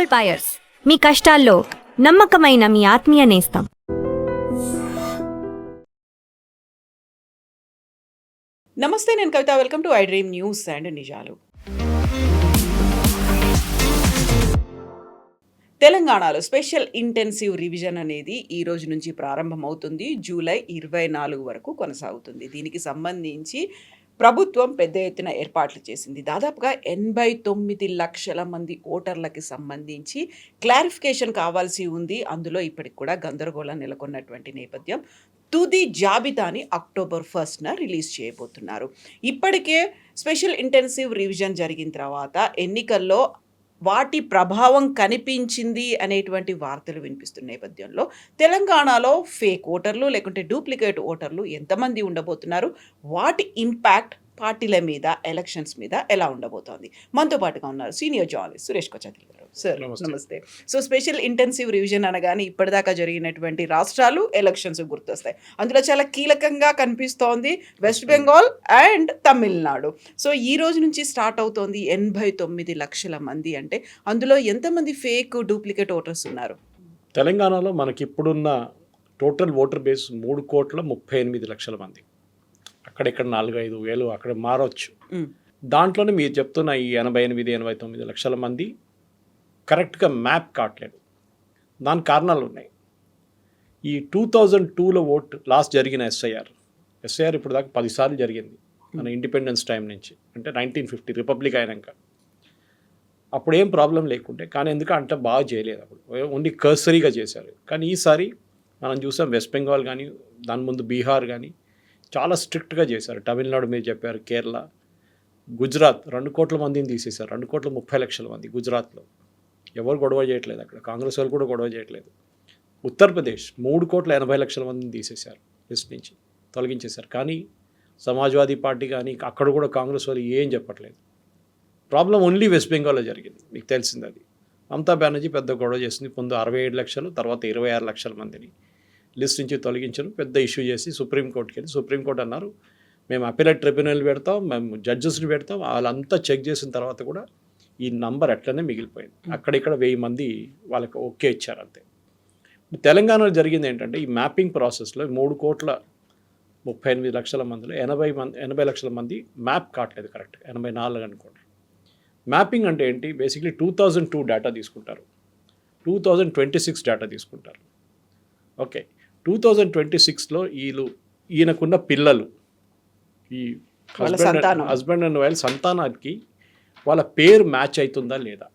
Gold buyers, మీ కష్టాల్లో నమ్మకమైన మీ ఆత్మీయ నేస్తం. నమస్తే, నేను Kavitha. Welcome to I Dream News and నిజాలు. తెలంగాణలో స్పెషల్ ఇంటెన్సివ్ రివిజన్ అనేది ఈ రోజు నుంచి ప్రారంభమవుతుంది. జూలై 24 వరకు కొనసాగుతుంది. దీనికి సంబంధించి ప్రభుత్వం పెద్ద ఎత్తున ఏర్పాట్లు చేసింది. దాదాపుగా 89 లక్షల మంది ఓటర్లకి సంబంధించి క్లారిఫికేషన్ కావాల్సి ఉంది. అందులో ఇప్పటికి కూడా గందరగోళం నెలకొన్నటువంటి నేపథ్యం. తుది జాబితాని అక్టోబర్ 1న రిలీజ్ చేయబోతున్నారు. ఇప్పటికే స్పెషల్ ఇంటెన్సివ్ రివిజన్ జరిగిన తర్వాత ఎన్నికల్లో వాటి ప్రభావం కనిపించింది అనేటువంటి వార్తలు వినిపిస్తున్న నేపథ్యంలో తెలంగాణలో ఫేక్ ఓటర్లు లేకుంటే డూప్లికేట్ ఓటర్లు ఎంతమంది ఉండబోతున్నారు, వాటి ఇంపాక్ట్ పార్టీల మీద, ఎలక్షన్స్ మీద ఎలా ఉండబోతోంది. మనతో పాటుగా ఉన్నారు సీనియర్ జర్నలిస్ట్ సురేష్ కొచ్చాతిల్ గారు. సార్ నమస్తే. సో స్పెషల్ ఇంటెన్సివ్ రివిజన్ అనగానే ఇప్పటిదాకా జరిగినటువంటి రాష్ట్రాలు ఎలక్షన్స్ గుర్తొస్తాయి. అందులో చాలా కీలకంగా కనిపిస్తోంది west Bengal and Tamil Nadu. So ఈ రోజు నుంచి స్టార్ట్ అవుతోంది. 89 లక్షల మంది అంటే అందులో ఎంతమంది ఫేక్ డూప్లికేట్ ఓటర్స్ ఉన్నారు? తెలంగాణలో మనకి ఇప్పుడున్న టోటల్ ఓటర్ బేస్ 3,38,00,000 మంది. అక్కడెక్కడ 4-5 వేలు అక్కడ మారవచ్చు. దాంట్లోనే మీరు చెప్తున్న ఈ 88-89 లక్షల మంది కరెక్ట్గా మ్యాప్ కావట్లేదు. దానికి కారణాలు ఉన్నాయి. ఈ 2002లో లాస్ట్ జరిగిన ఎస్ఐఆర్ ఇప్పుడు దాకా 10 సార్లు జరిగింది మన ఇండిపెండెన్స్ టైం నుంచి, అంటే 1950 రిపబ్లిక్ అయినాక. అప్పుడు ఏం ప్రాబ్లం లేకుంటే, కానీ ఎందుకంటే బాగా చేయలేదు. అప్పుడు ఓన్లీ కర్సరీగా చేశారు. కానీ ఈసారి మనం చూసాం వెస్ట్ బెంగాల్ కానీ, దాని ముందు బీహార్ కానీ చాలా స్ట్రిక్ట్గా చేశారు. తమిళనాడు మీరు చెప్పారు, కేరళ, గుజరాత్ 2 కోట్ల మందిని తీసేశారు. 2,30,00,000 మంది గుజరాత్లో. ఎవరు గొడవ చేయట్లేదు అక్కడ, కాంగ్రెస్ వాళ్ళు కూడా గొడవ చేయట్లేదు. ఉత్తరప్రదేశ్ 3,80,00,000 మందిని తీసేశారు, లిస్ట్ నుంచి తొలగించేశారు. కానీ సమాజ్వాదీ పార్టీ కానీ అక్కడ కూడా కాంగ్రెస్ వాళ్ళు ఏం చెప్పట్లేదు. ప్రాబ్లం ఓన్లీ వెస్ట్ బెంగాల్లో జరిగింది. మీకు తెలిసింది అది. మమతా బెనర్జీ పెద్ద గొడవ చేసింది. ముందు 67 లక్షలు, తర్వాత 26 లక్షల మందిని లిస్ట్ నుంచి తొలగించడం పెద్ద ఇష్యూ చేసి సుప్రీంకోర్టుకి వెళ్ళి, సుప్రీంకోర్టు అన్నారు మేము అపీలేట్ ట్రిబ్యునల్ పెడతాం, మేము జడ్జెస్ని పెడతాం. వాళ్ళంతా చెక్ చేసిన తర్వాత కూడా ఈ నంబర్ అట్లనే మిగిలిపోయింది. అక్కడిక్కడ 1000 మంది వాళ్ళకి ఓకే ఇచ్చారు అంతే. తెలంగాణలో జరిగింది ఏంటంటే ఈ మ్యాపింగ్ ప్రాసెస్లో 3,38,00,000 మందిలో 80 లక్షల మంది మ్యాప్ కావట్లేదు కరెక్ట్, 84 అనుకోండి. మ్యాపింగ్ అంటే ఏంటి? బేసిక్లీ 2002 డేటా తీసుకుంటారు, 2026 డేటా తీసుకుంటారు. ఓకే, 2026లో ఈయనకున్న పిల్లలు, ఈ హస్బెండ్ అండ్ వైఫ్ సంతానానికి వాళ్ళ పేరు మ్యాచ్ అవుతుందా లేదా.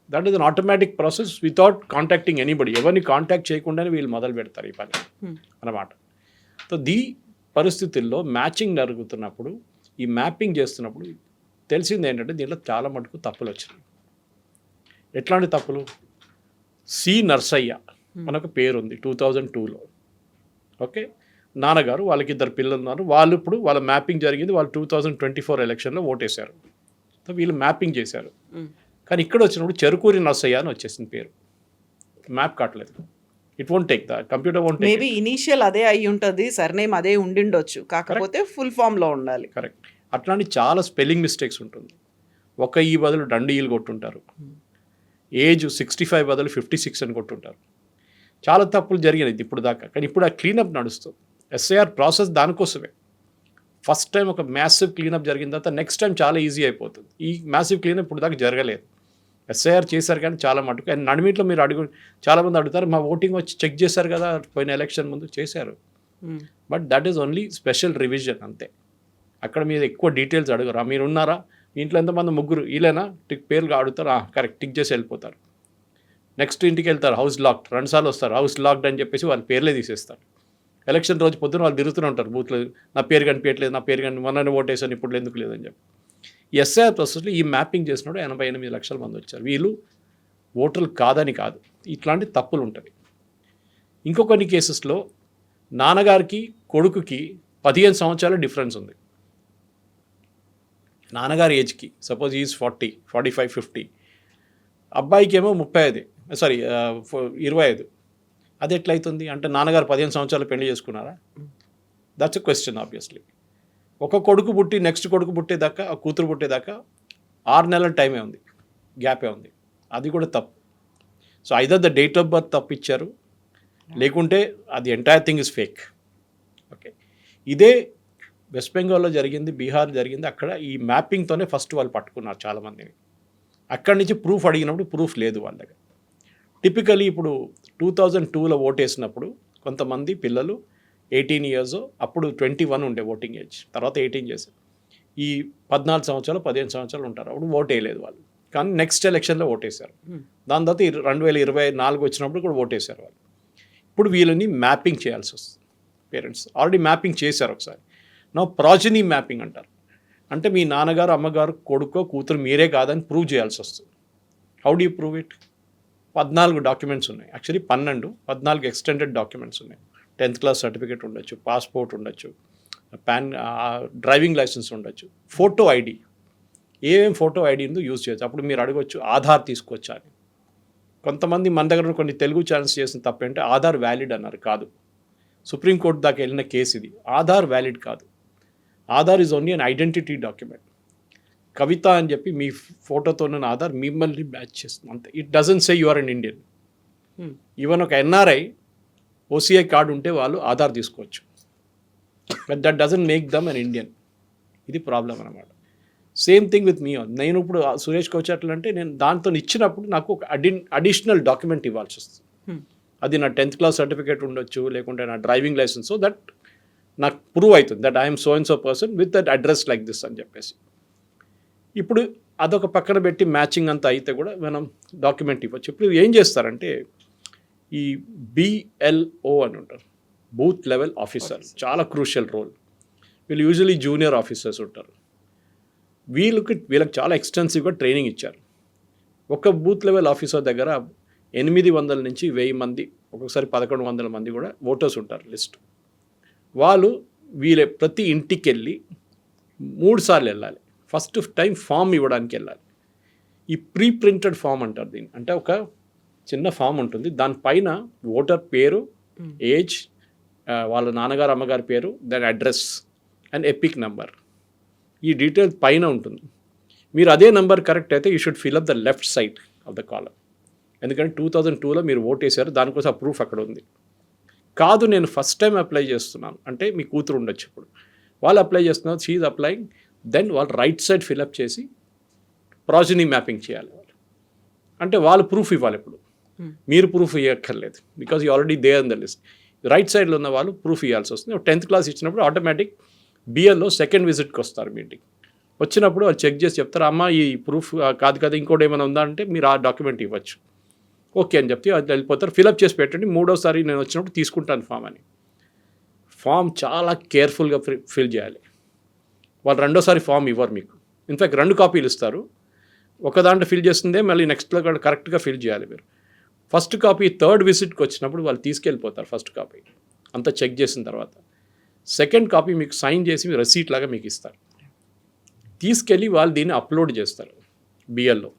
That is an automatic process without contacting anybody. ఎవరిని కాంటాక్ట్ చేయకుండానే వీళ్ళు మొదలు పెడతారు ఈ పని అన్నమాట. సో పరిస్థితుల్లో మ్యాచింగ్ జరుగుతున్నప్పుడు, ఈ మ్యాపింగ్ చేస్తున్నప్పుడు తెలిసింది ఏంటంటే దీంట్లో చాలా మటుకు తప్పులు వచ్చినాయి. ఎట్లాంటి తప్పులు? సి నర్సయ్య మనకు పేరు ఉంది 2002లో. ఓకే, నాన్నగారు, వాళ్ళకి 2 పిల్లలు ఉన్నారు. వాళ్ళు ఇప్పుడు వాళ్ళ మ్యాపింగ్ జరిగింది. వాళ్ళు 2024 ఎలక్షన్లో ఓటేశారు. సో వీళ్ళు మ్యాపింగ్ చేశారు. కానీ ఇక్కడ వచ్చినప్పుడు చెరుకూరి నర్సయ్య అని వచ్చేసింది పేరు. మ్యాప్ కావట్లేదు. It won't take, the computer won't take. Maybe initial అదే అయి ఉంటుంది, సర్నేమ్ అదే ఉండిండొచ్చు, కాకపోతే ఫుల్ ఫామ్లో ఉండాలి. కరెక్ట్. అట్లాంటి చాలా స్పెల్లింగ్ మిస్టేక్స్ ఉంటుంది. ఒక ఈ బదులు 2 ఈలు కొట్టుంటారు. ఏజ్ 65 బదులు 56 అని కొట్టుంటారు. చాలా తప్పులు జరిగినాయి ఇప్పుడు దాకా. కానీ ఇప్పుడు ఆ క్లీనప్ నడుస్తుంది. ఎస్ఐఆర్ ప్రాసెస్ దానికోసమే. ఫస్ట్ టైం ఒక మ్యాసివ్ క్లీనప్ జరిగిన తర్వాత నెక్స్ట్ టైం చాలా ఈజీ అయిపోతుంది. ఈ మ్యాసివ్ క్లీనప్ ఇప్పుడు దాకా జరగలేదు. ఎస్ఐఆర్ చేశారు కానీ చాలా మటుకు. అండ్ నడిమిట్లో మీరు చాలామంది అడుగుతారు, మా ఓటింగ్ వచ్చి చెక్ చేశారు కదా పోయిన ఎలక్షన్ ముందు. చేశారు, but that is only special revision అంతే. అక్కడ మీరు ఎక్కువ డీటెయిల్స్ అడగరా. మీరు ఉన్నారా, మీ ఇంట్లో ఎంతమంది, 3 వీళ్ళైనా పేర్లు అడుగుతారు, కరెక్ట్ టిక్ చేసి వెళ్ళిపోతారు. నెక్స్ట్ ఇంటికి వెళ్తారు, హౌస్ లాక్డ్, 2 సార్లు వస్తారు, హౌస్ లాక్డ్ అని చెప్పేసి వాళ్ళ పేర్లే తీసేస్తారు. ఎలక్షన్ రోజు పొద్దున వాళ్ళు తిరుగుతూనే ఉంటారు బూత్లో, నా పేరు కనిపించట్లేదు, నా పేరు మొన్న ఓటేసాను ఇప్పుడు ఎందుకు లేదని చెప్పి. ఈ ఎస్ఐఆర్ ప్రాసెస్లో ఈ మ్యాపింగ్ చేసినప్పుడు 88 లక్షల మంది వచ్చారు. వీళ్ళు ఓటర్లు కాదని కాదు, ఇట్లాంటి తప్పులు ఉంటుంది. ఇంకో కొన్ని కేసెస్లో నాన్నగారికి కొడుకుకి 15 సంవత్సరాల డిఫరెన్స్ ఉంది. నాన్నగారి ఏజ్కి సపోజ్ ఈజ్ 40, 45, 50, అబ్బాయికి ఏమో 25. అది ఎట్లయితుంది అంటే నాన్నగారు 15 సంవత్సరాలు పెళ్లి చేసుకున్నారా? That's a question obviously. ఒక కొడుకు పుట్టి నెక్స్ట్ కొడుకు పుట్టేదాకా, ఆ కూతురు పుట్టేదాకా 6 నెలల టైమే ఉంది, గ్యాపే ఉంది. అది కూడా తప్పు. So either the date of birth తప్పిచ్చారు, లేకుంటే అది entire thing is fake. Okay, ఇదే వెస్ట్ బెంగాల్లో జరిగింది, బీహార్ జరిగింది. అక్కడ ఈ మ్యాపింగ్తోనే ఫస్ట్ వాళ్ళు పట్టుకున్నారు చాలామందిని. అక్కడి నుంచి ప్రూఫ్ అడిగినప్పుడు ప్రూఫ్ లేదు వాళ్ళ దగ్గర. టిపికలీ ఇప్పుడు 2002లో ఓటేసినప్పుడు కొంతమంది పిల్లలు 18 years, అప్పుడు 21 ఉండే ఓటింగ్ ఏజ్, తర్వాత 18 చేశారు. ఈ 14 సంవత్సరాలు 15 సంవత్సరాలు ఉంటారు, అప్పుడు ఓట్ వేయలేదు వాళ్ళు. కానీ నెక్స్ట్ ఎలక్షన్లో ఓటేశారు. దాని తర్వాత 2024 వచ్చినప్పుడు కూడా ఓటేశారు వాళ్ళు. ఇప్పుడు వీళ్ళని మ్యాపింగ్ చేయాల్సి వస్తుంది. పేరెంట్స్ ఆల్రెడీ మ్యాపింగ్ చేశారు ఒకసారి. నా ప్రాజనీ మ్యాపింగ్ అంటారు. అంటే మీ నాన్నగారు, అమ్మగారు, కొడుకో కూతురు మీరే కాదని ప్రూవ్ చేయాల్సి వస్తుంది. How do you prove it? 14 documents ఉన్నాయి, యాక్చువల్లీ 14 ఎక్స్టెండెడ్ డాక్యుమెంట్స్ ఉన్నాయి. 10th క్లాస్ సర్టిఫికేట్ ఉండొచ్చు, పాస్పోర్ట్ ఉండొచ్చు, డ్రైవింగ్ లైసెన్స్ ఉండొచ్చు, ఫోటో ఐడి. ఏమేమి ఫోటో ఐడి ఉందో యూజ్ చేయొచ్చు. అప్పుడు మీరు అడగొచ్చు ఆధార్ తీసుకొచ్చా అని. కొంతమంది మన దగ్గర కొన్ని తెలుగు ఛానల్స్ చేసిన తప్పేంటే ఆధార్ వ్యాలిడ్ అన్నారు. కాదు, సుప్రీంకోర్టు దాకా వెళ్ళిన కేసు ఇది. ఆధార్ వ్యాలిడ్ కాదు. Aadhaar is only an identity document. Kavitha అని చెప్పి మీ ఫోటోతో ఉన్న ఆధార్ మిమ్మల్ని బ్యాచ్ చేస్తుంది అంతే. It doesn't say you are un Indian. Even ఒక ఎన్ఆర్ఐ ఓసీఐ కార్డు ఉంటే వాళ్ళు ఆధార్ తీసుకోవచ్చు, but that doesn't make them un Indian. ఇది ప్రాబ్లం అనమాట. Same thing with me. నేను ఇప్పుడు సురేష్కి వచ్చేట్లంటే నేను దాంతో ఇచ్చినప్పుడు నాకు ఒక అడిషనల్ డాక్యుమెంట్ ఇవ్వాల్సి వస్తుంది. అది నా 10th క్లాస్ సర్టిఫికేట్ ఉండొచ్చు, లేకుంటే నా డ్రైవింగ్ లైసెన్స్. సో దట్ నాకు ప్రూవ్ అవుతుంది that I'm so and so person with that address like this అని చెప్పేసి. ఇప్పుడు అదొక పక్కన పెట్టి మ్యాచింగ్ అంతా అయితే కూడా మనం డాక్యుమెంట్ ఇవ్వచ్చు. ఇప్పుడు ఏం చేస్తారంటే ఈ BLO అని ఉంటారు, బూత్ లెవెల్ ఆఫీసర్. చాలా క్రూషియల్ రోల్. వీళ్ళు యూజువలీ జూనియర్ ఆఫీసర్స్ ఉంటారు. వీళ్ళకి చాలా ఎక్స్టెన్సివ్గా ట్రైనింగ్ ఇచ్చారు. ఒక బూత్ లెవెల్ ఆఫీసర్ దగ్గర 800 నుంచి 1000 మంది, ఒక్కొక్కసారి 1100 మంది కూడా ఓటర్స్ ఉంటారు లిస్ట్. వాళ్ళు ప్రతి ఇంటికి వెళ్ళి 3 సార్లు వెళ్ళాలి. ఫస్ట్ టైం ఫామ్ ఇవ్వడానికి వెళ్ళాలి. ఈ ప్రీ ప్రింటెడ్ ఫామ్ అంటారు దీన్ని. అంటే ఒక చిన్న ఫామ్ ఉంటుంది, దానిపైన ఓటర్ పేరు, ఏజ్, వాళ్ళ నాన్నగారు అమ్మగారి పేరు, దాని అడ్రస్ అండ్ ఎపిక్ నెంబర్, ఈ డీటెయిల్స్ పైన ఉంటుంది. మీరు అదే నెంబర్ కరెక్ట్ అయితే you should fill up the left side of the column. ఎందుకంటే 2002లో మీరు ఓట్ వేశారు, దానికోసం ఆ ప్రూఫ్ అక్కడ ఉంది. కాదు నేను ఫస్ట్ టైం అప్లై చేస్తున్నాను అంటే మీ కూతురు ఉండొచ్చు. ఇప్పుడు వాళ్ళు అప్లై చేస్తున్నారు, షీ ఈజ్ అప్లైయింగ్, దెన్ వాళ్ళు రైట్ సైడ్ ఫిల్అప్ చేసి ప్రాజనీ మ్యాపింగ్ చేయాలి వాళ్ళు. అంటే వాళ్ళు ప్రూఫ్ ఇవ్వాలి. ఇప్పుడు మీరు ప్రూఫ్ ఇవ్వక్కర్లేదు, because you already they on the list. Right సైడ్లో ఉన్న వాళ్ళు ప్రూఫ్ ఇవ్వాల్సి వస్తుంది. 10th క్లాస్ ఇచ్చినప్పుడు ఆటోమేటిక్ BLO సెకండ్ విజిట్కి వస్తారు మీటింగ్. వచ్చినప్పుడు వాళ్ళు చెక్ చేసి చెప్తారు, అమ్మ ఈ ప్రూఫ్ కాదు కదా, ఇంకోటి ఏమైనా ఉందా అంటే మీరు ఆ డాక్యుమెంట్ ఇవ్వచ్చు. ఓకే అని చెప్తే అది వెళ్ళిపోతారు. ఫిలప్ చేసి పెట్టండి, 3వసారి నేను వచ్చినప్పుడు తీసుకుంటాను ఫామ్ అని. ఫామ్ చాలా కేర్ఫుల్గా ఫిల్ చేయాలి. వాళ్ళు 2వసారి ఫామ్ ఇవ్వరు మీకు. ఇన్ఫ్యాక్ట్ 2 కాపీలు ఇస్తారు. ఒక దాంట్లో ఫిల్ చేస్తుందే మళ్ళీ నెక్స్ట్లో కూడా కరెక్ట్గా ఫిల్ చేయాలి మీరు. ఫస్ట్ కాపీ 3rd విజిట్కి వచ్చినప్పుడు వాళ్ళు తీసుకెళ్ళిపోతారు ఫస్ట్ కాపీ అంతా చెక్ చేసిన తర్వాత. సెకండ్ కాపీ మీకు సైన్ చేసి రెసీట్ లాగా మీకు ఇస్తారు. తీసుకెళ్ళి వాళ్ళు దీన్ని అప్లోడ్ చేస్తారు BLO.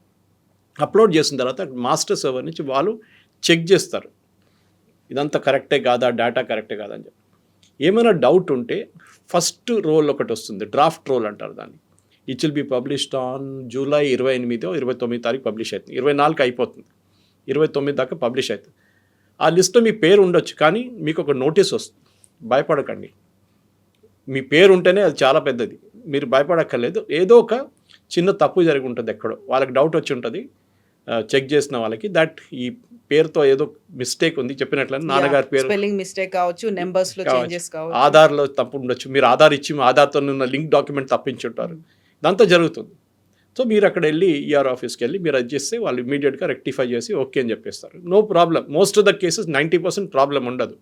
అప్లోడ్ చేసిన తర్వాత మాస్టర్ సర్వర్ నుంచి వాళ్ళు చెక్ చేస్తారు ఇదంతా కరెక్టే కాదా, డేటా కరెక్టే కాదా అని చెప్పి. ఏమైనా డౌట్ ఉంటే ఫస్ట్ రోల్ ఒకటి వస్తుంది, డ్రాఫ్ట్ రోల్ అంటారు దాన్ని. It will be published on July 28 or 29 publish అవుతుంది. 24 అయిపోతుంది, 29 దాకా పబ్లిష్ అవుతుంది. ఆ లిస్ట్లో మీ పేరు ఉండొచ్చు, కానీ మీకు ఒక నోటీస్ వస్తుంది. భయపడకండి, మీ పేరు ఉంటేనే అది చాలా పెద్దది, మీరు భయపడక్కర్లేదు. ఏదో ఒక చిన్న తప్పు జరిగి ఉంటుంది ఎక్కడో, వాళ్ళకి డౌట్ వచ్చి ఉంటుంది చెక్ చేసిన వాళ్ళకి, దట్ ఈ పేరుతో ఏదో మిస్టేక్ ఉంది చెప్పినట్లని. నాన్నగారి పేరు స్పెల్లింగ్ మిస్టేక్ కావచ్చు, నెంబర్స్లో చేంజెస్ కావచ్చు, ఆధార్లో తప్పు ఉండొచ్చు, మీరు ఆధార్ ఇచ్చి ఆధార్తో ఉన్న లింక్ డాక్యుమెంట్ తప్పించుంటారు, ఇదంతా జరుగుతుంది. సో మీరు అక్కడ వెళ్ళి ER ఆఫీస్కి వెళ్ళి మీరు అది చేస్తే వాళ్ళు ఇమీడియట్గా రెక్టిఫై చేసి ఓకే అని చెప్పేస్తారు. No problem. Most of the cases 90% problem ఉండదు.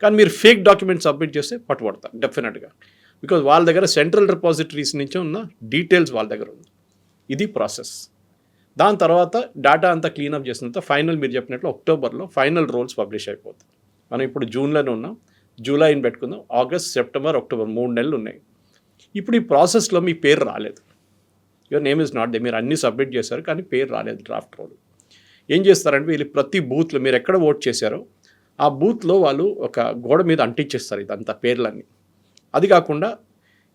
కానీ మీరు ఫేక్ డాక్యుమెంట్ సబ్మిట్ చేస్తే పట్టుబడతారు డెఫినెట్గా. బికాజ్ వాళ్ళ దగ్గర సెంట్రల్ రిపాజిటరీస్ నుంచి ఉన్న డీటెయిల్స్ వాళ్ళ దగ్గర ఉంది. ఇది ప్రాసెస్. దాని తర్వాత డేటా అంతా క్లీనప్ చేసిన తర్వాత ఫైనల్ మీరు చెప్పినట్లు అక్టోబర్లో ఫైనల్ రోల్స్ పబ్లిష్ అయిపోతుంది. మనం ఇప్పుడు జూన్లోనే ఉన్నాం, జూలైని పెట్టుకుందాం, ఆగస్ట్, సెప్టెంబర్, అక్టోబర్ 3 నెలలు ఉన్నాయి. ఇప్పుడు ఈ ప్రాసెస్లో మీ పేరు రాలేదు, your name is not they, మీరు అన్నీ సబ్మిట్ చేశారు కానీ పేరు రాలేదు డ్రాఫ్ట్ రోల్. ఏం చేస్తారంటే వీళ్ళు ప్రతి బూత్లో మీరు ఎక్కడ ఓట్ చేశారో ఆ బూత్లో వాళ్ళు ఒక గోడ మీద అంటించేస్తారు ఇదంతా పేర్లన్నీ. అది కాకుండా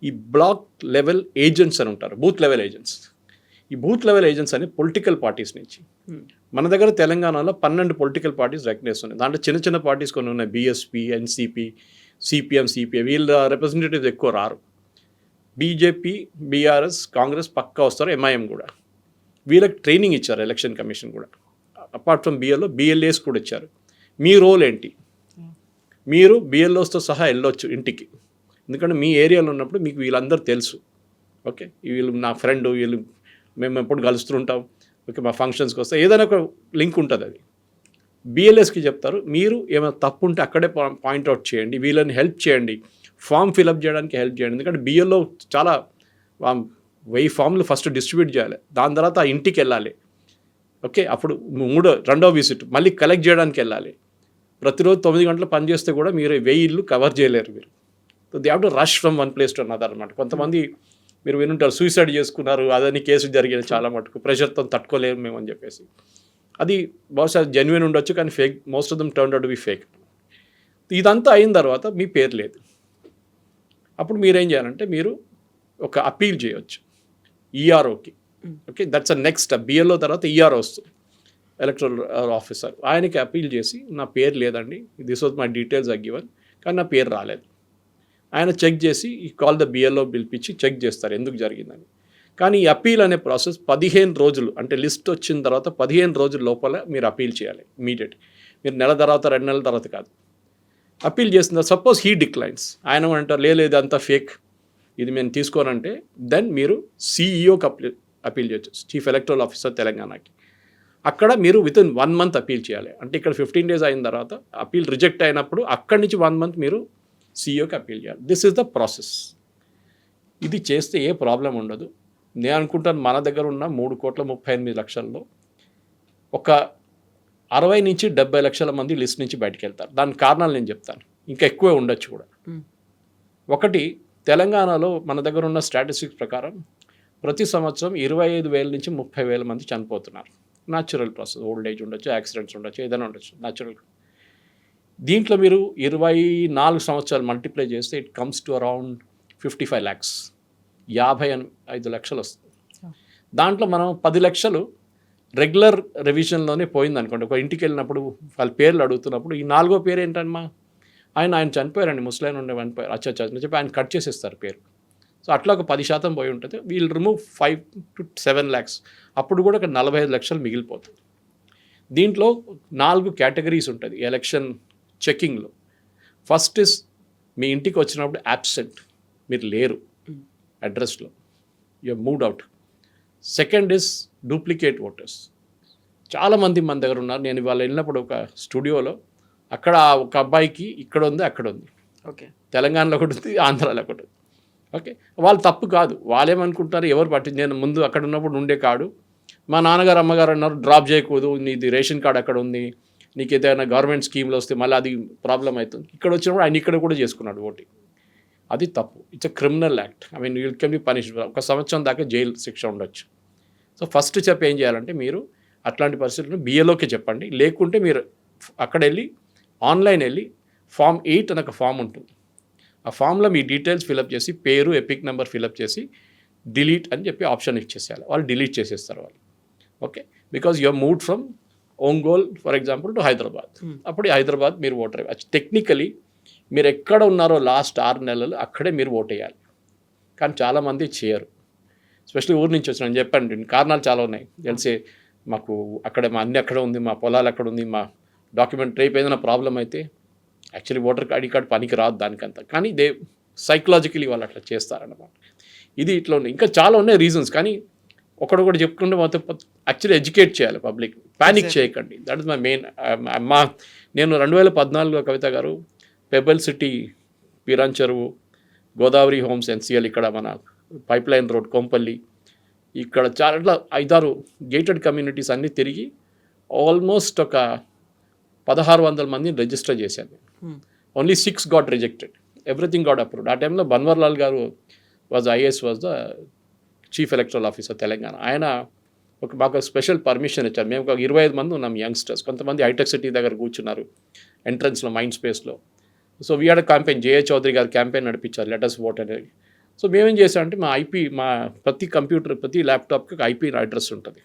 ఈ బ్లాక్ లెవెల్ ఏజెంట్స్ అని ఉంటారు, బూత్ లెవెల్ ఏజెంట్స్. ఈ బూత్ లెవెల్ ఏజెంట్స్ అని పొలిటికల్ పార్టీస్ నుంచి. మన దగ్గర తెలంగాణలో 12 పొలిటికల్ పార్టీస్ రికగ్నైజ్ ఉన్నాయి. దాంట్లో చిన్న చిన్న పార్టీస్ కొన్ని ఉన్నాయి. బీఎస్పీ, ఎన్సీపీ, సిపిఎం, సిపిఐ, వీళ్ళ రిప్రజెంటేటివ్స్ ఎక్కువ రారు. బీజేపీ, బీఆర్ఎస్, కాంగ్రెస్ పక్కా వస్తారు, ఎంఐఎం కూడా. వీళ్ళకి ట్రైనింగ్ ఇచ్చారు ఎలక్షన్ కమిషన్ కూడా. అపార్ట్ ఫ్రమ్ బిఎల్ఓ, బిఎల్ఏస్ కూడా ఇచ్చారు. మీ రోల్ ఏంటి? మీరు బిఎల్ఓస్తో సహా వెళ్ళొచ్చు ఇంటికి, ఎందుకంటే మీ ఏరియాలో ఉన్నప్పుడు మీకు వీళ్ళందరూ తెలుసు. ఓకే, వీళ్ళు నా ఫ్రెండ్, వీళ్ళు మేము ఎప్పుడు కలుస్తుంటాం, ఓకే, మా ఫంక్షన్స్కి వస్తే ఏదైనా ఒక లింక్ ఉంటుంది. అది బిఎల్ఎస్కి చెప్తారు. మీరు ఏమైనా తప్పు ఉంటే అక్కడే పాయింట్అవుట్ చేయండి, వీళ్ళని హెల్ప్ చేయండి, ఫామ్ ఫిలప్ చేయడానికి హెల్ప్ చేయండి. ఎందుకంటే బిఎల్ఓ చాలా 1000 ఫామ్లు ఫస్ట్ డిస్ట్రిబ్యూట్ చేయాలి, దాని తర్వాత ఆ ఇంటికి వెళ్ళాలి. ఓకే, అప్పుడు రెండో విజిట్ మళ్ళీ కలెక్ట్ చేయడానికి వెళ్ళాలి. ప్రతిరోజు 9 గంటలు పనిచేస్తే కూడా మీరు 1000 ఇళ్ళు కవర్ చేయలేరు మీరు. So they have to rush from one place to another అనమాట. కొంతమంది మీరు వినుంటారు, సూసైడ్ చేసుకున్నారు, అదని కేసు జరిగింది చాలా మటుకు, ప్రెషర్తో తట్టుకోలేము మేము అని చెప్పేసి. అది బహుశా జెన్యున్ ఉండొచ్చు, కానీ fake, most of them turn out to be fake. ఇదంతా అయిన తర్వాత మీ పేరు లేదు. అప్పుడు మీరేం చేయాలంటే మీరు ఒక అపీల్ చేయవచ్చు ఈఆర్ఓకి. Okay, that's a next BLO తర్వాత ఈఆర్ఓ వస్తుంది, ఎలక్టరల్ ఆఫీసర్. ఆయనకి అపీల్ చేసి నా పేరు లేదండి, this was my details are given, కానీ నా పేరు రాలేదు. ఆయన చెక్ చేసి ఈ కాల్ ద బిఎల్ఓ పిలిపించి చెక్ చేస్తారు ఎందుకు జరిగిందని. కానీ ఈ అపీల్ అనే ప్రాసెస్ 15 రోజులు, అంటే లిస్ట్ వచ్చిన తర్వాత 15 రోజుల లోపల మీరు అపీల్ చేయాలి ఇమీడియట్. మీరు నెల తర్వాత 2 నెలల తర్వాత కాదు. అపీల్ చేసిన సపోజ్ హీ డిక్లైన్స్, ఆయన అంటారు లేదు అంతా ఫేక్, ఇది మేము తీసుకోనంటే, దెన్ మీరు సిఈఓకి అపీల్ చేయొచ్చు, చీఫ్ ఎలక్టరల్ ఆఫీసర్ తెలంగాణకి. అక్కడ మీరు విత్ ఇన్ 1 మంత్ అపీల్ చేయాలి. అంటే ఇక్కడ 15 డేస్ అయిన తర్వాత అపీల్ రిజెక్ట్ అయినప్పుడు అక్కడి నుంచి 1 మంత్ మీరు సిఇఓకి అపీల్ చేయాలి. This is the process. ఇది చేస్తే ఏ ప్రాబ్లం ఉండదు. నేను అనుకుంటాను మన దగ్గర ఉన్న 3,38,00,000లో ఒక 60 నుంచి 70 లక్షల మంది లిస్ట్ నుంచి బయటకు వెళ్తారు. దాని కారణాలు నేను చెప్తాను, ఇంకా ఎక్కువే ఉండొచ్చు కూడా. ఒకటి, తెలంగాణలో మన దగ్గర ఉన్న స్టాటిస్టిక్స్ ప్రకారం ప్రతి సంవత్సరం 25,000 నుంచి 30,000 మంది చనిపోతున్నారు. న్యాచురల్ ప్రాసెస్, ఓల్డ్ ఏజ్ ఉండొచ్చు, యాక్సిడెంట్స్ ఉండొచ్చు, ఏదైనా ఉండొచ్చు, న్యాచురల్. దీంట్లో మీరు 24 సంవత్సరాలు మల్టిప్లై చేస్తే it comes to around 55 lakhs, 55 లక్షలు వస్తుంది. దాంట్లో మనం 10 లక్షలు రెగ్యులర్ రివిజన్లోనే పోయింది అనుకోండి. ఒక ఇంటికి వెళ్ళినప్పుడు వాళ్ళ పేర్లు అడుగుతున్నప్పుడు ఈ 4వ పేరు ఏంటమ్మా, ఆయన చనిపోయారండి, ముసలాయన ఉండే చనిపోయారు, అచ్చా చెప్పి ఆయన కట్ చేసేస్తారు పేరు. సో అట్లా ఒక 10% పోయి ఉంటుంది. వీల్ రిమూవ్ 5 to 7 lakhs, అప్పుడు కూడా ఒక 45 లక్షలు మిగిలిపోతుంది. దీంట్లో 4 కేటగిరీస్ ఉంటుంది ఎలక్షన్ చెకింగ్లో. ఫస్ట్ ఇస్ మీ ఇంటికి వచ్చినప్పుడు యాబ్సెంట్, మీరు లేరు అడ్రస్లో, you moved out. Second is duplicate voters. చాలామంది మన దగ్గర ఉన్నారు. నేను ఇవాళ వెళ్ళినప్పుడు ఒక స్టూడియోలో అక్కడ ఒక అబ్బాయికి ఇక్కడ ఉంది, అక్కడ ఉంది, ఓకే, తెలంగాణలో ఒకటి ఉంది, ఆంధ్రాలో ఒకటి ఉంది. ఓకే, వాళ్ళు తప్పు కాదు, వాళ్ళేమనుకుంటారు, ఎవరు పట్టింది, నేను ముందు అక్కడ ఉన్నప్పుడు ఉండే కాడు, మా నాన్నగారు అమ్మగారు అన్నారు డ్రాప్ చేయకూడదు, నీది రేషన్ కార్డు అక్కడ ఉంది, నీకు ఏదైనా గవర్నమెంట్ స్కీమ్లో వస్తే మళ్ళీ అది ప్రాబ్లం అవుతుంది. ఇక్కడ వచ్చినప్పుడు ఆయన ఇక్కడ కూడా చేసుకున్నాడు ఓటింగ్. అది తప్పు. It's a criminal act. I mean you can be punished. 1 సంవత్సరం దాకా జైలు శిక్ష ఉండొచ్చు. సో ఫస్ట్ స్టెప్ ఏం చేయాలంటే, మీరు అట్లాంటి పరిస్థితులను బిఏలోకి చెప్పండి. లేకుంటే మీరు అక్కడ వెళ్ళి ఆన్లైన్ వెళ్ళి ఫామ్ 8 అని ఒక ఫామ్ ఉంటుంది. ఆ ఫామ్లో మీ డీటెయిల్స్ ఫిలప్ చేసి, పేరు, ఎపిక్ నెంబర్ ఫిలప్ చేసి డిలీట్ అని చెప్పి ఆప్షన్ ఇచ్చేసేయాలి. వాళ్ళు డిలీట్ చేసేస్తారు వాళ్ళు. Okay, because you are moved from Ongole for example to Hyderabad. అప్పుడు హైదరాబాద్ మీరు ఓటర్ అయ్యి, టెక్నికలీ మీరు ఎక్కడ ఉన్నారో లాస్ట్ 6 నెలలు అక్కడే మీరు ఓట్ వేయాలి. కానీ చాలామంది చేయరు, ఎస్పెషల్లీ ఊరి నుంచి వచ్చిన. నేను చెప్పండి, కారణాలు చాలా ఉన్నాయి. తెలిసే మాకు అక్కడ మా అన్ని అక్కడ ఉంది, మా పొలాలు అక్కడ ఉంది, మా డాక్యుమెంట్ రేపు ఏదైనా ప్రాబ్లం అయితే యాక్చువల్లీ ఓటర్ ఐడి కార్డ్ పనికి రాదు దానికంతా. కానీ సైకలాజికలీ వాళ్ళు అట్లా చేస్తారన్నమాట. ఇది ఇట్లా ఉన్నాయి, ఇంకా చాలా ఉన్నాయి రీజన్స్. కానీ ఒకడొకటి చెప్పుకుంటే మొత్తం యాక్చువల్లీ ఎడ్యుకేట్ చేయాలి పబ్లిక్. ప్యానిక్ చేయకండి. That is my main. నేను 2014లో కవిత గారు పెబల్ సిటీ, పీరాన్ చెరువు, గోదావరి హోమ్స్, ఎన్సిఎల్, ఇక్కడ మన పైప్ లైన్ రోడ్, కొంపల్లి, ఇక్కడ చాలా 5-6 గేటెడ్ కమ్యూనిటీస్ అన్నీ తిరిగి ఆల్మోస్ట్ ఒక 1,600 మందిని రిజిస్టర్ చేశాను. Only 6 got rejected, everything got approved. ఆ టైంలో బన్వర్లాల్ గారు IAS was the chief electoral officer Telangana. ఆయన మాకు స్పెషల్ పర్మిషన్ ఇచ్చారు. మేము ఒక 25 మంది ఉన్నాం యంగ్స్టర్స్. కొంతమంది హైటెక్ సిటీ దగ్గర కూర్చున్నారు ఎంట్రన్స్లో, మైండ్ స్పేస్లో. So we had campaign, J A Chaudhary గారు క్యాంపెయిన్ నడిపించారు, లెట్ us vote అనేది. సో మేమేం చేసామంటే మా ప్రతి కంప్యూటర్ ప్రతి ల్యాప్టాప్కి ఒక ఐపీ అడ్రస్ ఉంటుంది,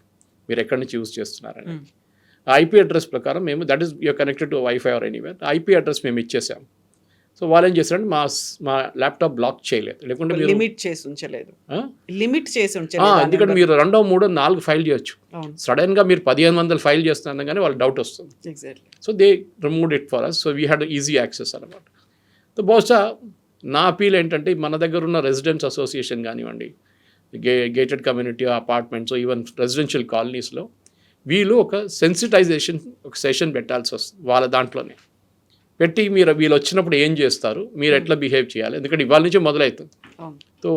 మీరు ఎక్కడి నుంచి యూజ్ చేస్తున్నారని. ఆ ఐపీ అడ్రస్ ప్రకారం మేము that is your connected to WiFi or anywhere, IP address మేము ఇచ్చేసాం. సో వాళ్ళు ఏం చేశారంటే మా ల్యాప్టాప్ బ్లాక్ చేయలేదు, లేకుంటే మీరు లిమిట్ చేసి ఉంచలేదు. ఎందుకంటే మీరు 2, 3, 4 ఫైల్ చేయొచ్చు. సడన్గా మీరు 1500 ఫైల్ చేస్తున్నారు కానీ వాళ్ళకి డౌట్ వస్తుంది. So they remove it for us. So we had easy access అనమాట. సో బహుశా నా అపీల్ ఏంటంటే మన దగ్గర ఉన్న రెసిడెంట్స్ అసోసియేషన్ కానివ్వండి, gated community apartments, even residential కాలనీస్లో వీళ్ళు ఒక సెన్సిటైజేషన్ ఒక సెషన్ పెట్టాల్సి వస్తుంది. వాళ్ళ దాంట్లోనే పెట్టి వీళ్ళు వచ్చినప్పుడు ఏం చేస్తారు, మీరు ఎట్లా బిహేవ్ చేయాలి, ఎందుకంటే ఇవాళ నుంచే మొదలవుతుంది. సో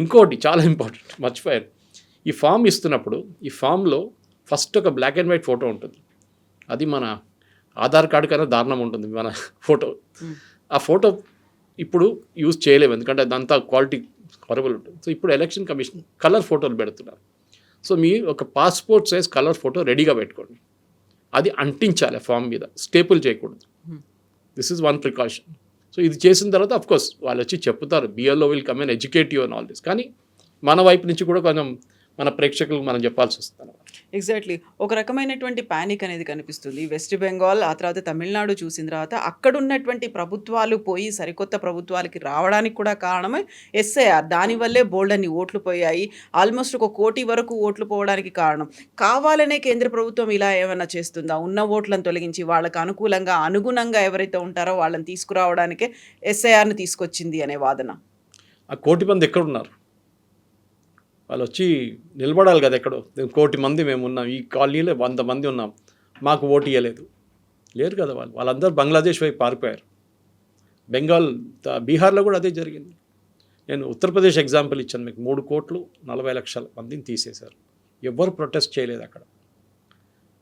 ఇంకోటి చాలా ఇంపార్టెంట్ మర్చిపోయారు, ఈ ఫామ్ ఇస్తున్నప్పుడు ఈ ఫామ్లో ఫస్ట్ ఒక బ్లాక్ అండ్ వైట్ ఫోటో ఉంటుంది. అది మన ఆధార్ కార్డు కన్నా దారుణం ఉంటుంది మన ఫోటో. ఆ ఫోటో ఇప్పుడు యూజ్ చేయలేము ఎందుకంటే అదంతా క్వాలిటీ హొరబుల్ ఉంటుంది. సో ఇప్పుడు ఎలక్షన్ కమిషన్ కలర్ ఫోటోలు పెడుతున్నారు. సో మీరు ఒక పాస్పోర్ట్ సైజ్ కలర్ ఫోటో రెడీగా పెట్టుకోండి, అది అంటించాలి ఫామ్ మీద, స్టేపుల్ చేయకూడదు. This is one precaution. So ఇది చేసిన తర్వాత అఫ్కోర్స్ వాళ్ళు వచ్చి చెప్తారు, BLO will come and educate you and all this. కానీ మన వైపు నుంచి కూడా కొంచెం మన ప్రేక్షకులకు మనం చెప్పాల్సి వస్తుంది. ఎగ్జాక్ట్లీ. ఒక రకమైనటువంటి ప్యానిక్ అనేది కనిపిస్తుంది. వెస్ట్ బెంగాల్, ఆ తర్వాత తమిళనాడు చూసిన తర్వాత అక్కడ ఉన్నటువంటి ప్రభుత్వాలు పోయి సరికొత్త ప్రభుత్వాలకి రావడానికి కూడా కారణమే ఎస్ఐఆర్. దానివల్లే బోల్డన్ని ఓట్లు పోయాయి. ఆల్మోస్ట్ 1 కోటి వరకు ఓట్లు పోవడానికి కారణం. కావాలనే కేంద్ర ప్రభుత్వం ఇలా ఏమైనా చేస్తుందా? ఉన్న ఓట్లను తొలగించి వాళ్ళకు అనుగుణంగా ఎవరైతే ఉంటారో వాళ్ళని తీసుకురావడానికే ఎస్ఐఆర్ని తీసుకొచ్చింది అనే వాదన. ఆ 1 కోటి మంది ఎక్కడున్నారు? వాళ్ళు వచ్చి నిలబడాలి కదా ఎక్కడో. 1 కోటి మంది మేము ఉన్నాం, ఈ కాలనీలో 100 మంది ఉన్నాం, మాకు ఓటు ఇవ్వలేదు, లేరు కదా వాళ్ళందరూ బంగ్లాదేశ్ వైపు పారిపోయారు. బీహార్లో కూడా అదే జరిగింది. నేను ఉత్తరప్రదేశ్ ఎగ్జాంపుల్ ఇచ్చాను మీకు. 3,40,00,000 మందిని తీసేశారు, ఎవ్వరు ప్రొటెస్ట్ చేయలేదు అక్కడ.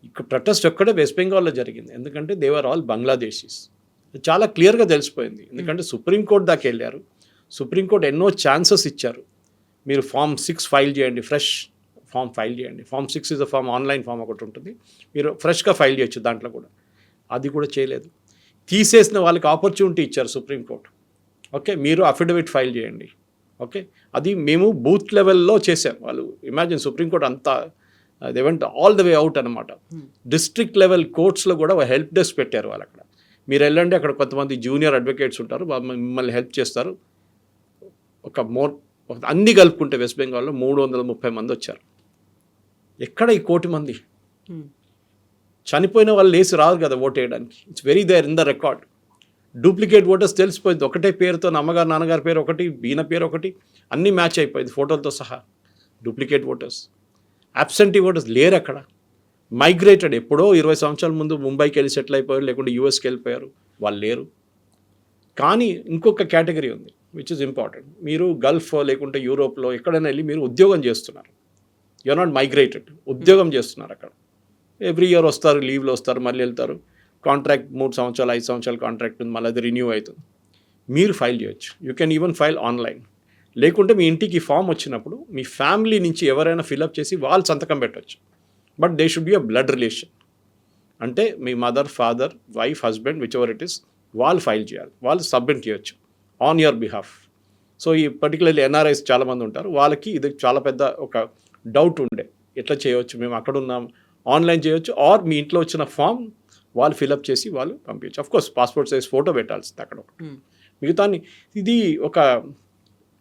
ఇక్కడ ప్రొటెస్ట్ ఒక్కడే వెస్ట్ బెంగాల్లో జరిగింది, ఎందుకంటే దే ఆర్ ఆల్ బంగ్లాదేశీస్. చాలా క్లియర్గా తెలిసిపోయింది, ఎందుకంటే సుప్రీంకోర్టు దాకా వెళ్ళారు. సుప్రీంకోర్టు ఎన్నో ఛాన్సెస్ ఇచ్చారు, మీరు ఫామ్ 6 ఫైల్ చేయండి, ఫ్రెష్ ఫామ్ ఫైల్ చేయండి. Form 6 is a form, online form ఒకటి ఉంటుంది, మీరు ఫ్రెష్గా ఫైల్ చేయొచ్చు దాంట్లో కూడా. అది కూడా చేయలేదు. తీసేసిన వాళ్ళకి ఆపర్చునిటీ ఇచ్చారు సుప్రీంకోర్టు. ఓకే, మీరు అఫిడవిట్ ఫైల్ చేయండి. ఓకే, అది మేము బూత్ లెవెల్లో చేసాం. వాళ్ళు ఇమాజిన్ సుప్రీంకోర్టు అంతా they went all the way out అనమాట. డిస్ట్రిక్ట్ లెవెల్ కోర్ట్స్లో కూడా హెల్ప్ డెస్క్ పెట్టారు వాళ్ళు. అక్కడ మీరు వెళ్ళండి, అక్కడ కొంతమంది జూనియర్ అడ్వకేట్స్ ఉంటారు, మిమ్మల్ని హెల్ప్ చేస్తారు. అన్నీ కలుపుకుంటే వెస్ట్ బెంగాల్లో 330 మంది వచ్చారు. ఎక్కడ ఈ 1 కోటి మంది? చనిపోయిన వాళ్ళు లేచి రారు కదా ఓటు వేయడానికి. It's very there in the record. Duplicate voters తెలిసిపోయింది, ఒకటే పేరుతో అమ్మగారు నాన్నగారి పేరు ఒకటి, ఈయన పేరు ఒకటి, అన్నీ మ్యాచ్ అయిపోయింది ఫోటోలతో సహా. డూప్లికేట్ ఓటర్స్, అబ్సెంటీ ఓటర్స్ లేరు అక్కడ. మైగ్రేటెడ్, ఎప్పుడో 20 సంవత్సరాల ముందు ముంబైకి వెళ్ళి సెటిల్ అయిపోయారు, లేకుంటే యూఎస్కి వెళ్ళిపోయారు, వాళ్ళు లేరు. కానీ ఇంకొక కేటగిరీ ఉంది విచ్ ఇస్ ఇంపార్టెంట్. మీరు గల్ఫ్ లేకుంటే యూరోప్లో ఎక్కడైనా వెళ్ళి మీరు ఉద్యోగం చేస్తున్నారు, యూఆర్ నాట్ మైగ్రేటెడ్, ఉద్యోగం చేస్తున్నారు అక్కడ. ఎవ్రీ ఇయర్ వస్తారు, లీవ్లో వస్తారు, మళ్ళీ వెళ్తారు. కాంట్రాక్ట్ 3 సంవత్సరాలు 5 సంవత్సరాల కాంట్రాక్ట్ ఉంది, మళ్ళీ అది రిన్యూ అవుతుంది. మీరు ఫైల్ చేయొచ్చు, you can even file online. లేకుంటే మీ ఇంటికి ఫామ్ వచ్చినప్పుడు మీ ఫ్యామిలీ నుంచి ఎవరైనా ఫిలప్ చేసి వాళ్ళు సంతకం పెట్టవచ్చు. But they should be a blood relation, అంటే మీ mother, father, wife, husband, whichever it is, వాళ్ళు ఫైల్ చేయాలి, వాళ్ళు సబ్మిట్ చేయొచ్చు ఆన్ యువర్ బిహాఫ్. సో ఈ పర్టికులర్లీ ఎన్ఆర్ఐస్ చాలామంది ఉంటారు, వాళ్ళకి ఇది చాలా పెద్ద ఒక డౌట్ ఉండే, ఎట్లా చేయవచ్చు, మేము అక్కడ ఉన్నాం, ఆన్లైన్ చేయొచ్చు, ఆర్ మీ ఇంట్లో వచ్చిన ఫామ్ వాళ్ళు ఫిలప్ చేసి వాళ్ళు పంపించచ్చు. అఫ్కోర్స్ పాస్పోర్ట్ సైజ్ ఫోటో పెట్టాల్సింది అక్కడ ఒకటి. మిగతా ఇది ఒక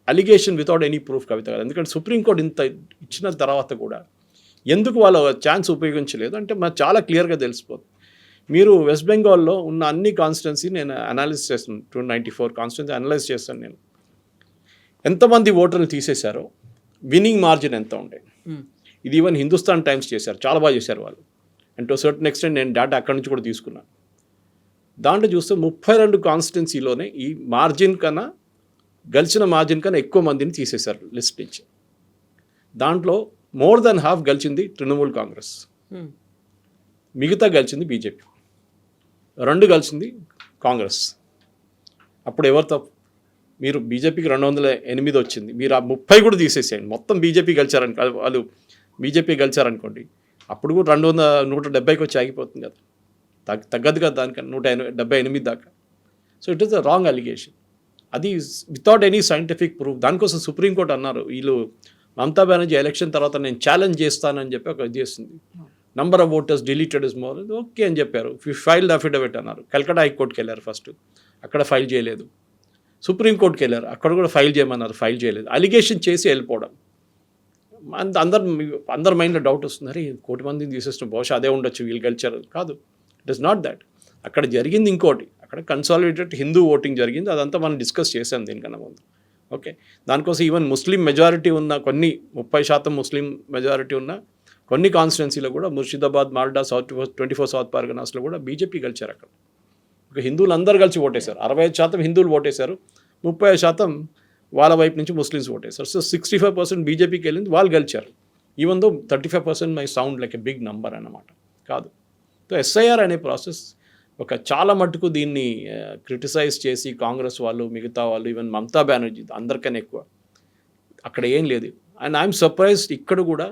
అలిగేషన్ వితౌట్ ఎనీ ప్రూఫ్ కవిత గారు. ఎందుకంటే సుప్రీంకోర్టు ఇంత ఇచ్చిన తర్వాత కూడా ఎందుకు వాళ్ళ ఛాన్స్ ఉపయోగించలేదు అంటే మనకు చాలా క్లియర్గా తెలిసిపోతుంది. మీరు వెస్ట్ బెంగాల్లో ఉన్న అన్ని కాన్స్టిట్యున్సీ నేను అనాలిసిస్ చేస్తాను, 294 కాన్స్టిట్యున్సీ అనలైజ్ చేస్తాను నేను. ఎంతమంది ఓటర్లు తీసేశారో, విన్నింగ్ మార్జిన్ ఎంత ఉండే, ఇది ఈవెన్ హిందుస్థాన్ టైమ్స్ చేశారు, చాలా బాగా చేశారు వాళ్ళు. అండ్ టు సర్టన్ ఎక్స్టెంట్ నేను డేటా అక్కడి నుంచి కూడా తీసుకున్నాను. దాంట్లో చూస్తే 32 కాన్స్టిట్యున్సీలోనే ఈ మార్జిన్ కన్నా, గెలిచిన మార్జిన్ కన్నా ఎక్కువ మందిని తీసేశారు లిస్ట్ నుంచి. దాంట్లో మోర్ దెన్ హాఫ్ గెలిచింది తృణమూల్ కాంగ్రెస్, మిగతా గెలిచింది బీజేపీ, 2 గెలిచింది కాంగ్రెస్. అప్పుడు ఎవరు తప్పు? మీరు బీజేపీకి 208 వచ్చింది, మీరు ఆ 30 కూడా తీసేసేయండి, మొత్తం బీజేపీ గెలిచారనుకో, వాళ్ళు బీజేపీ గెలిచారనుకోండి, అప్పుడు కూడా 170కి వచ్చి ఆగిపోతుంది కదా, తగ్గదు కదా దానికన్నా 178 దాకా. So it is the wrong allegation. అది వితౌట్ ఎనీ సైంటిఫిక్ ప్రూఫ్. దానికోసం సుప్రీంకోర్టు అన్నారు, వీళ్ళు మమతా బెనర్జీ ఎలక్షన్ తర్వాత నేను ఛాలెంజ్ చేస్తానని చెప్పి ఒక ఇది చేస్తుంది. Number of voters deleted is more, okay అని చెప్పారు. ఫైల్ అఫిడవిట్ అన్నారు. కల్కటా హైకోర్టుకి వెళ్ళారు ఫస్ట్, అక్కడ ఫైల్ చేయలేదు. సుప్రీంకోర్టుకి వెళ్ళారు, అక్కడ కూడా ఫైల్ చేయమన్నారు, ఫైల్ చేయలేదు. అలిగేషన్ చేసి వెళ్ళిపోవడం. అందరి మైండ్లో డౌట్ వస్తుంది, అరే 1 కోటి మందిని తీసేసిన బహుశా అదే ఉండొచ్చు, వీళ్ళు గెలిచారు. కాదు, ఇట్ ఇస్ నాట్ దాట్. అక్కడ జరిగింది ఇంకోటి. అక్కడ కన్సాలిడేటెడ్ హిందూ ఓటింగ్ జరిగింది. అదంతా మనం డిస్కస్ చేసాం దీనికన్నా ముందు. ఓకే, దానికోసం ఈవెన్ ముస్లిం మెజారిటీ ఉన్న కొన్ని 30% ముస్లిం మెజారిటీ ఉన్న కొన్ని కాన్స్టిట్యున్సీలో కూడా ముర్షిదాబాద్, మాల్డా, 24 సౌత్ పర్గనాస్లో కూడా బీజేపీ గెలిచారు. అక్కడ ఒక హిందువులు అందరూ కలిసి ఓటేశారు. 65% హిందువులు ఓటేశారు, 30% వాళ్ళ వైపు నుంచి ముస్లిమ్స్ ఓటేశారు. సో 65% బీజేపీకి వెళ్ళింది, వాళ్ళు గెలిచారు. Even though 35% may sound like a big number అన్నమాట. కాదు. సో ఎస్ఐఆర్ అనే ప్రాసెస్ ఒక చాలా మట్టుకు దీన్ని క్రిటిసైజ్ చేసి కాంగ్రెస్ వాళ్ళు, మిగతా వాళ్ళు, ఈవెన్ మమతా బెనర్జీ అందరికన్నా ఎక్కువ అక్కడ ఏం లేదు. అండ్ ఐఎమ్ సర్ప్రైజ్డ్ ఇక్కడ కూడా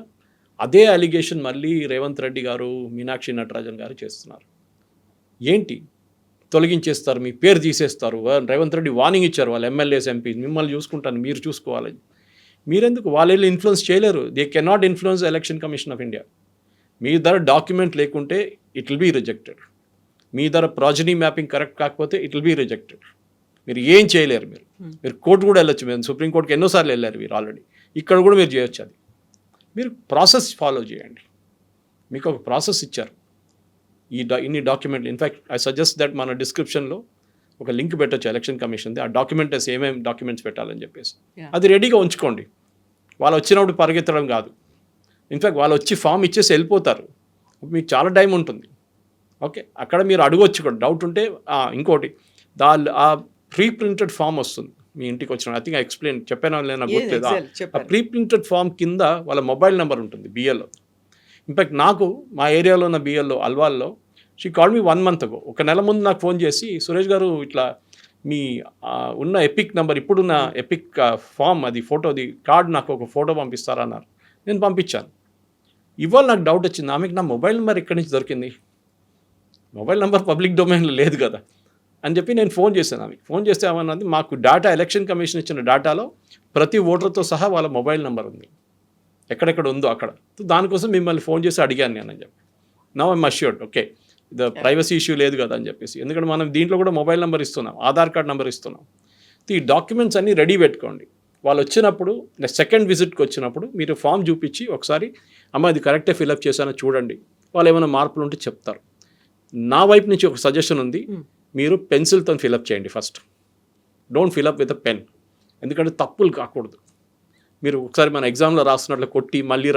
అదే అలిగేషన్ మళ్ళీ రేవంత్ రెడ్డి గారు, మీనాక్షి నటరాజన్ గారు చేస్తున్నారు. ఏంటి, తొలగించేస్తారు, మీ పేరు తీసేస్తారు. రేవంత్ రెడ్డి వార్నింగ్ ఇచ్చారు వాళ్ళ ఎమ్మెల్యేస్, ఎంపీ, మిమ్మల్ని చూసుకుంటాను, మీరు చూసుకోవాలని. మీరెందుకు? వాళ్ళు ఇన్ఫ్లుయెన్స్ చేయలేరు. They can not influence election commission of India. మీ దగ్గర డాక్యుమెంట్ లేకుంటే ఇట్ విల్ బీ రిజెక్టెడ్. మీ దగ్గర ప్రాజనీ మ్యాపింగ్ కరెక్ట్ కాకపోతే ఇట్ విల్ బీ రిజెక్టెడ్. మీరు ఏం చేయలేరు. మీరు కోర్టు కూడా వెళ్ళొచ్చు. మీరు సుప్రీంకోర్టుకి ఎన్నోసార్లు వెళ్ళారు మీరు ఆల్రెడీ. ఇక్కడ కూడా మీరు చేయొచ్చు. అది మీరు ప్రాసెస్ ఫాలో చేయండి. మీకు ఒక ప్రాసెస్ ఇచ్చారు, ఇన్ని డాక్యుమెంట్లు. ఇన్ఫ్యాక్ట్ ఐ సజెస్ట్ దట్ మన డిస్క్రిప్షన్లో ఒక లింక్ పెట్టచ్చు ఎలక్షన్ కమిషన్ది. ఆ డాక్యుమెంట్స్ ఏమేమి డాక్యుమెంట్స్ పెట్టాలని చెప్పేసి అది రెడీగా ఉంచుకోండి. వాళ్ళు వచ్చినప్పుడు పరిగెత్తడం కాదు. ఇన్ఫ్యాక్ట్ వాళ్ళు వచ్చి ఫామ్ ఇచ్చేసి వెళ్ళిపోతారు, మీకు చాలా టైం ఉంటుంది. ఓకే, అక్కడ మీరు అడగొచ్చు కూడా డౌట్ ఉంటే. ఇంకోటి, ఆ ప్రీ ప్రింటెడ్ ఫామ్ వస్తుంది మీ ఇంటికి వచ్చిన. ఐ థింక్ ఐ ఎక్స్ప్లెయిన్ చెప్పాను నాకు గుర్తులేదు. ఆ ప్రీ ప్రింటెడ్ ఫామ్ కింద వాళ్ళ మొబైల్ నెంబర్ ఉంటుంది బిఎల్లో. ఇన్ఫ్యాక్ట్ నాకు మా ఏరియాలో ఉన్న బిఎల్లో అల్వాల్లో she call me 1 month ago. 1 నెల ముందు నాకు ఫోన్ చేసి, సురేష్ గారు ఇట్లా మీ ఉన్న ఎపిక్ నెంబర్, ఇప్పుడున్న ఎపిక్ ఫామ్, అది ఫోటోది కార్డ్, నాకు ఒక ఫోటో పంపిస్తారా అన్నారు. నేను పంపించాను. ఇవాళ నాకు డౌట్ వచ్చింది, ఆమెకి నా మొబైల్ నెంబర్ ఎక్కడి నుంచి దొరికింది? మొబైల్ నెంబర్ పబ్లిక్ డొమైన్లో లేదు కదా అని చెప్పి నేను ఫోన్ చేశాను ఆమెకి. ఫోన్ చేస్తే ఏమన్నది, మాకు డేటా, ఎలక్షన్ కమిషన్ ఇచ్చిన డేటాలో ప్రతి ఓటర్తో సహా వాళ్ళ మొబైల్ నెంబర్ ఉంది, ఎక్కడెక్కడ ఉందో అక్కడ. దానికోసం మిమ్మల్ని ఫోన్ చేసి అడిగాను నేను అని చెప్పి. నౌ ఐమ్ అష్యూర్డ్, ఓకే, ఇది ప్రైవసీ ఇష్యూ లేదు కదా అని చెప్పేసి. ఎందుకంటే మనం దీంట్లో కూడా మొబైల్ నెంబర్ ఇస్తున్నాం, ఆధార్ కార్డ్ నెంబర్ ఇస్తున్నాం. ఈ డాక్యుమెంట్స్ అన్నీ రెడీ పెట్టుకోండి. వాళ్ళు వచ్చినప్పుడు, సెకండ్ విజిట్కి వచ్చినప్పుడు మీరు ఫామ్ చూపించి ఒకసారి, అమ్మ ఇది కరెక్టే ఫిలప్ చేశానో చూడండి, వాళ్ళు ఏమైనా మార్పులు ఉంటే చెప్తారు. నా వైపు నుంచి ఒక సజెషన్ ఉంది, మీరు పెన్సిల్తో ఫిలప్ చేయండి first. Don't fill up with a pen, ఎందుకంటే తప్పులు కాకూడదు. మీరు ఒకసారి మన ఎగ్జామ్లో రాస్తున్నట్లు కొట్టి మళ్ళీ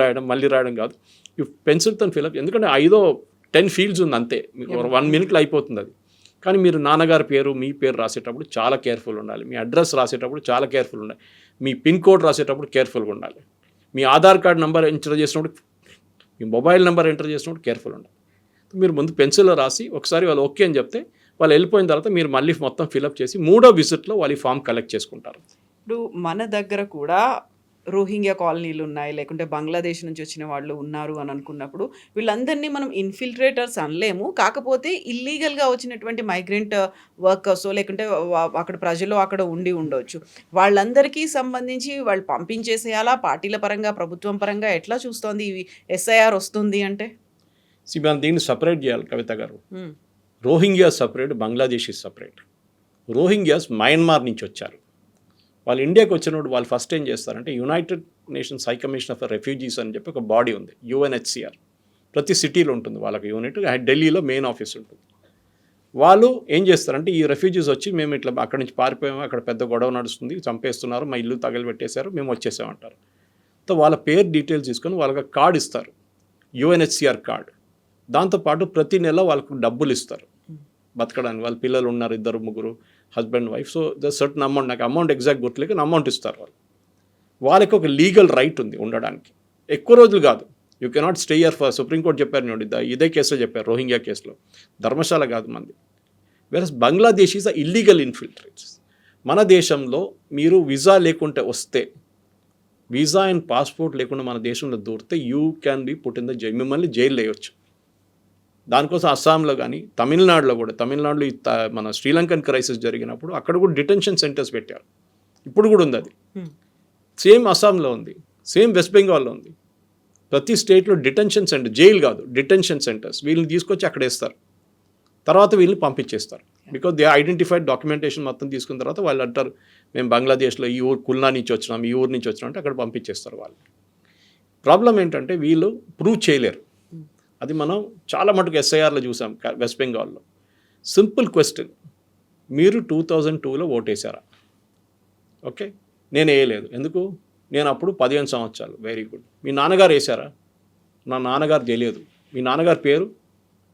రాయడం కాదు. ఈ పెన్సిల్తో ఫిలప్, ఎందుకంటే 5-10 ఫీల్డ్స్ ఉంది అంతే, మీకు 1 minute అయిపోతుంది అది. కానీ మీరు నాన్నగారి పేరు, మీ పేరు రాసేటప్పుడు చాలా కేర్ఫుల్ ఉండాలి. మీ అడ్రస్ రాసేటప్పుడు చాలా కేర్ఫుల్ ఉండాలి. మీ పిన్ కోడ్ రాసేటప్పుడు కేర్ఫుల్గా ఉండాలి. మీ ఆధార్ కార్డ్ నెంబర్ ఎంటర్ చేసినప్పుడు, మీ మొబైల్ నెంబర్ ఎంటర్ చేసినప్పుడు కేర్ఫుల్ ఉండాలి. మీరు ముందు పెన్సిల్లో రాసి ఒకసారి వాళ్ళు ఓకే అని చెప్తే, వాళ్ళు వెళ్ళిపోయిన తర్వాత మీరు మళ్ళీ మొత్తం ఫిలప్ చేసి 3వ విజిట్లో వాళ్ళు ఈ ఫామ్ కలెక్ట్ చేసుకుంటారు. ఇప్పుడు మన దగ్గర కూడా రోహింగ్యా కాలనీలు ఉన్నాయి, లేకుంటే బంగ్లాదేశ్ నుంచి వచ్చిన వాళ్ళు ఉన్నారు అని అనుకున్నప్పుడు వీళ్ళందరినీ మనం ఇన్ఫిల్ట్రేటర్స్ అనలేము. కాకపోతే ఇల్లీగల్గా వచ్చినటువంటి మైగ్రెంట్ వర్కర్స్, లేకుంటే అక్కడ ప్రజలు అక్కడ ఉండొచ్చు. వాళ్ళందరికీ సంబంధించి వాళ్ళు పంపించేసేయాలా? పార్టీల పరంగా, ప్రభుత్వం పరంగా ఎట్లా చూస్తోంది ఇవి ఎస్ఐఆర్ వస్తుంది అంటే? మనం దీన్ని సపరేట్ చేయాలి కవిత గారు. Rohingyas separate, Bangladesh separate. Rohingyas Myanmar నుంచి వచ్చారు. వాళ్ళు ఇండియాకి వచ్చినప్పుడు వాళ్ళు ఫస్ట్ ఏం చేస్తారంటే, United nations high commission for refugees అని చెప్పి ఒక బాడీ ఉంది, UNHCR. ప్రతి సిటీలో ఉంటుంది వాళ్ళకి యూనిట్. ఢిల్లీలో మెయిన్ ఆఫీస్ ఉంటుంది. వాళ్ళు ఏం చేస్తారంటే, ఈ రెఫ్యూజీస్ వచ్చి మేము ఇట్లా అక్కడి నుంచి పారిపోయాము, అక్కడ పెద్ద గొడవ నడుస్తుంది, చంపేస్తున్నారు, మా ఇల్లు తగలబెట్టేశారు, మేము వచ్చేసామంటారు. సో వాళ్ళ పేరు డీటెయిల్స్ తీసుకొని వాళ్ళకి కార్డు ఇస్తారు, UNHCR కార్డు. దాంతోపాటు ప్రతి నెల వాళ్ళకు డబ్బులు ఇస్తారు బతకడానికి. వాళ్ళ పిల్లలు ఉన్నారు, 2-3, husband wife. So the certain amount, నాకు అమౌంట్ ఎగ్జాక్ట్ గుర్తులేక అమౌంట్ ఇస్తారు వాళ్ళు. వాళ్ళకి ఒక లీగల్ రైట్ ఉంది ఉండడానికి. ఎక్కువ రోజులు కాదు, you cannot stay here for. Supreme court చెప్పారు చూడండి, ఇదే కేసులో చెప్పారు, రోహింగ్యా కేసులో. ధర్మశాల కాదు మంది. వేరస్ బంగ్లాదేశ్ ఈజ్ ఇల్లీగల్ ఇన్ఫిల్ట్రేట్స్. మన దేశంలో మీరు వీసా లేకుంటే వస్తే, వీసా అండ్ పాస్పోర్ట్ లేకుండా మన దేశంలో దూరితే you can be put in the jail, మిమ్మల్ని జైలు వేయవచ్చు. దానికోసం అస్సాంలో కానీ తమిళనాడులో కూడా, తమిళనాడులో మన శ్రీలంకన్ క్రైసిస్ జరిగినప్పుడు అక్కడ కూడా డిటెన్షన్ సెంటర్స్ పెట్టారు. ఇప్పుడు కూడా ఉంది అది. సేమ్ అస్సాంలో ఉంది, సేమ్ వెస్ట్ బెంగాల్లో ఉంది. ప్రతి స్టేట్లో డిటెన్షన్ సెంటర్, జైలు కాదు డిటెన్షన్ సెంటర్స్, వీళ్ళని తీసుకొచ్చి అక్కడ వేస్తారు. తర్వాత వీళ్ళని పంపించేస్తారు. బికాజ్ దే ఐడెంటిఫైడ్ డాక్యుమెంటేషన్ మొత్తం తీసుకున్న తర్వాత వాళ్ళు అంటారు మేము బంగ్లాదేశ్లో ఈ ఊరు కుల్నా నుంచి వచ్చినాం, ఈ ఊరు నుంచి వచ్చినాం అంటే అక్కడ పంపించేస్తారు వాళ్ళు. ప్రాబ్లం ఏంటంటే వీళ్ళు ప్రూవ్ చేయలేరు. అది మనం చాలా మటుకు ఎస్ఐఆర్లో చూసాం వెస్ట్ బెంగాల్లో. సింపుల్ క్వశ్చన్, మీరు 2002లో ఓటేశారా? ఓకే, నేను వేయలేదు. ఎందుకు? నేను అప్పుడు 15 సంవత్సరాలు. Very good. మీ నాన్నగారు వేశారా? నా నాన్నగారు తెలియదు. మీ నాన్నగారి పేరు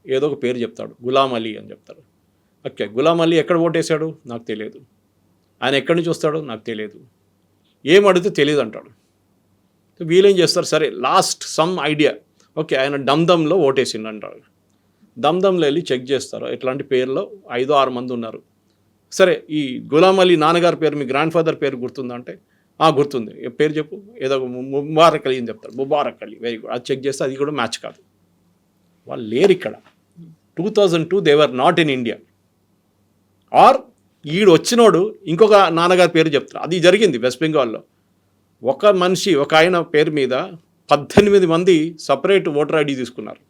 ఏదో ఒక పేరు చెప్తాడు, గులాం అలీ అని చెప్తాడు. ఓకే, గులాం అలీ ఎక్కడ ఓటేశాడు? నాకు తెలియదు. ఆయన ఎక్కడి నుంచి వస్తాడో నాకు తెలియదు. ఏం అడిగితే తెలియదు అంటాడు. వీళ్ళేం చేస్తారు, సరే లాస్ట్ సమ్ ఐడియా, ఓకే ఆయన దమ్దమ్లో ఓటేసిండు అంటారు. దమ్దమ్లో వెళ్ళి చెక్ చేస్తారు, ఇట్లాంటి పేర్లో 5-6 మంది ఉన్నారు. సరే ఈ గులాం అలీ నాన్నగారి పేరు, మీ గ్రాండ్ ఫాదర్ పేరు గుర్తుందా అంటే గుర్తుంది. పేరు చెప్పు. ఏదో ముబారక్ అలీ అని చెప్తారు. Mubarak Ali, very good. అది చెక్ చేస్తే అది కూడా మ్యాచ్ కాదు. వాళ్ళు లేరు ఇక్కడ. 2002 they were not in India. Or ఈడు వచ్చినోడు ఇంకొక నాన్నగారి పేరు చెప్తారు. అది జరిగింది వెస్ట్ బెంగాల్లో. ఒక మనిషి, ఒక ఆయన పేరు మీద 18 మంది సపరేట్ ఓటర్ ఐడి తీసుకున్నారు.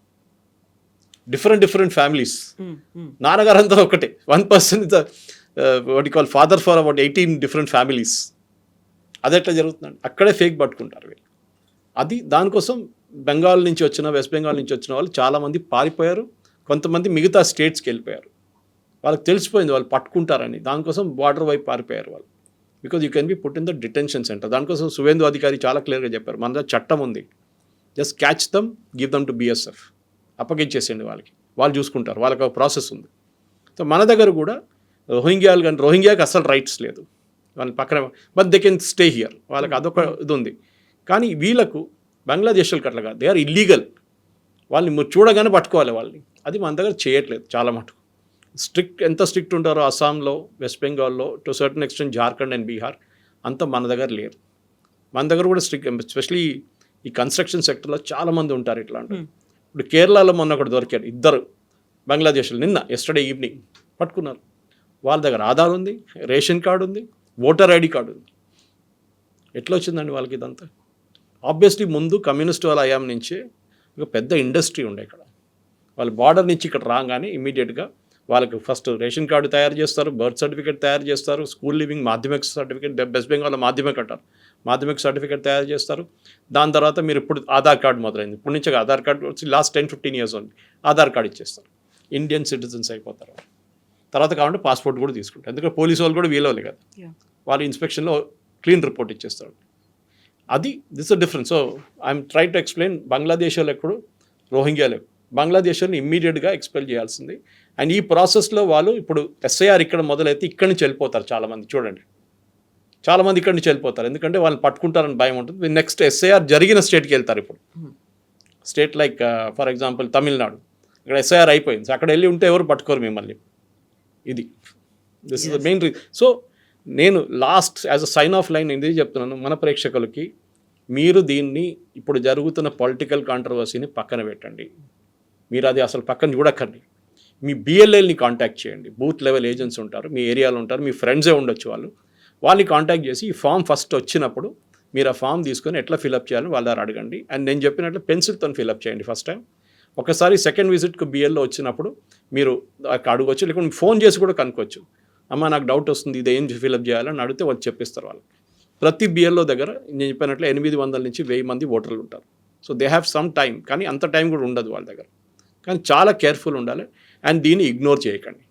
Different families. నాన్నగారు అంతా ఒకటే. 1% is what you call father for about 18 different families. అది ఎట్లా జరుగుతుందండి? అక్కడే ఫేక్ పట్టుకుంటారు వీళ్ళు. అది దానికోసం బెంగాల్ నుంచి వచ్చిన, వెస్ట్ బెంగాల్ నుంచి వచ్చిన వాళ్ళు చాలామంది పారిపోయారు. కొంతమంది మిగతా స్టేట్స్కి వెళ్ళిపోయారు. వాళ్ళకి తెలిసిపోయింది వాళ్ళు పట్టుకుంటారని. దానికోసం బార్డర్ వైపు పారిపోయారు వాళ్ళు. Because you can be put in the detention centre. దానికోసం సువేందు అధికారి చాలా క్లియర్గా చెప్పారు, మన దగ్గర చట్టం ఉంది, just catch them, give them to BSF, అప్పగించేసేయండి వాళ్ళకి, వాళ్ళు చూసుకుంటారు, వాళ్ళకి ఒక ప్రాసెస్ ఉంది. సో మన దగ్గర కూడా రోహింగ్యాలు కానీ, రోహింగ్యాకి అసలు రైట్స్ లేదు, వాళ్ళని పక్కన, but they can stay here, వాళ్ళకి అదొక ఇది ఉంది. కానీ వీళ్ళకు బంగ్లాదేశ్లకు అట్లా కాదు, దే ఆర్ ఇల్లీగల్. వాళ్ళని చూడగానే పట్టుకోవాలి వాళ్ళని. అది మన దగ్గర చేయట్లేదు చాలా మటుకు. ఎంత స్ట్రిక్ట్ ఉంటారో అస్సాంలో, వెస్ట్ బెంగాల్లో, to certain extent Jharkhand and Bihar, అంత మన దగ్గర లేరు. మన దగ్గర కూడా స్ట్రిక్ట్, ఎస్పెషలీ ఈ కన్స్ట్రక్షన్ సెక్టర్లో చాలామంది ఉంటారు ఇట్లా. ఇప్పుడు కేరళలో మొన్న ఒకటి దొరికారు, 2 బంగ్లాదేశ్లు, నిన్న ఎస్టర్డే ఈవినింగ్ పట్టుకున్నారు. వాళ్ళ దగ్గర ఆధార్ ఉంది, రేషన్ కార్డు ఉంది, ఓటర్ ఐడి కార్డు ఉంది. ఎట్లా వచ్చిందండి వాళ్ళకి ఇదంతా? ఆబ్వియస్లీ ముందు కమ్యూనిస్ట్ వాళ్ళ హయాం నుంచే ఒక పెద్ద ఇండస్ట్రీ ఉండే ఇక్కడ. వాళ్ళు బార్డర్ నుంచి ఇక్కడ రాగానే ఇమీడియట్గా వాళ్ళకి ఫస్ట్ రేషన్ కార్డు తయారు చేస్తారు, బర్త్ సర్టిఫికేట్ తయారు చేస్తారు, స్కూల్ లివింగ్ మాధ్యమిక సర్టిఫికేట్, వెస్ట్ బెంగాల్లో మాధ్యమిక అంటారు, మాధ్యమిక సర్టిఫికేట్ తయారు చేస్తారు. దాని తర్వాత మీరు ఇప్పుడు ఆధార్ కార్డు మొదలైంది, ఇప్పటి నుంచి ఆధార్ కార్డు వచ్చి లాస్ట్ 10-15 years ఉంది, ఆధార్ కార్డు ఇచ్చేస్తారు, ఇండియన్ సిటిజన్స్ అయిపోతారు. తర్వాత కావాలంటే పాస్పోర్ట్ కూడా తీసుకుంటారు. ఎందుకంటే పోలీసు వాళ్ళు కూడా వీలవాలి కదా, వాళ్ళు ఇన్స్పెక్షన్లో క్లీన్ రిపోర్ట్ ఇచ్చేస్తారు. అది this difference. So I'm try to explain, బంగ్లాదేశ్లో ఎప్పుడు రోహింగ్యాలు, బంగ్లాదేశ్ని ఇమ్మీడియట్గా ఎక్స్పెల్ చేయాల్సింది. అండ్ ఈ ప్రాసెస్లో వాళ్ళు ఇప్పుడు ఎస్ఐఆర్ ఇక్కడ మొదలైతే ఇక్కడి నుంచి వెళ్ళిపోతారు చాలామంది. చూడండి, చాలామంది ఇక్కడి నుంచి వెళ్ళిపోతారు, ఎందుకంటే వాళ్ళని పట్టుకుంటారని భయం ఉంటుంది. నెక్స్ట్ ఎస్ఐఆర్ జరిగిన స్టేట్కి వెళ్తారు. ఇప్పుడు state like for example Tamil Nadu, ఇక్కడ ఎస్ఐఆర్ అయిపోయింది, సో అక్కడ వెళ్ళి ఉంటే ఎవరు పట్టుకోరు మిమ్మల్ని. ఇది this is the main reason. So నేను last as a sign off line ఇది చెప్తున్నాను మన ప్రేక్షకులకి, మీరు దీన్ని ఇప్పుడు జరుగుతున్న పొలిటికల్ కాంట్రవర్సీని పక్కన పెట్టండి. మీరు అది అసలు పక్కన చూడకండి. మీ బిఎల్ఎల్ని కాంటాక్ట్ చేయండి. బూత్ లెవెల్ ఏజెంట్స్ ఉంటారు, మీ ఏరియాలో ఉంటారు, మీ ఫ్రెండ్సే ఉండొచ్చు, వాళ్ళని కాంటాక్ట్ చేసి ఈ ఫామ్ ఫస్ట్ వచ్చినప్పుడు మీరు ఆ ఫామ్ తీసుకొని ఎట్లా ఫిలప్ చేయాలని వాళ్ళ దగ్గర అడగండి. అండ్ నేను చెప్పినట్లు పెన్సిల్తో ఫిలప్ చేయండి ఫస్ట్ టైం. ఒకసారి సెకండ్ విజిట్కి బిఎల్లో వచ్చినప్పుడు మీరు అడగవచ్చు, లేకుంటే ఫోన్ చేసి కూడా కనుక్కోవచ్చు, అమ్మ నాకు డౌట్ వస్తుంది, ఇది ఏం ఫిలప్ చేయాలని అడిగితే వాళ్ళు చెప్పిస్తారు. వాళ్ళకి ప్రతి బిఎల్లో దగ్గర నేను చెప్పినట్లు 800 నుంచి 1000 మంది ఓటర్లు ఉంటారు. So they have some time, కానీ అంత టైం కూడా ఉండదు వాళ్ళ దగ్గర. కానీ చాలా కేర్ఫుల్ ఉండాలి అండ్ దీన్ని ఇగ్నోర్ చేయకండి.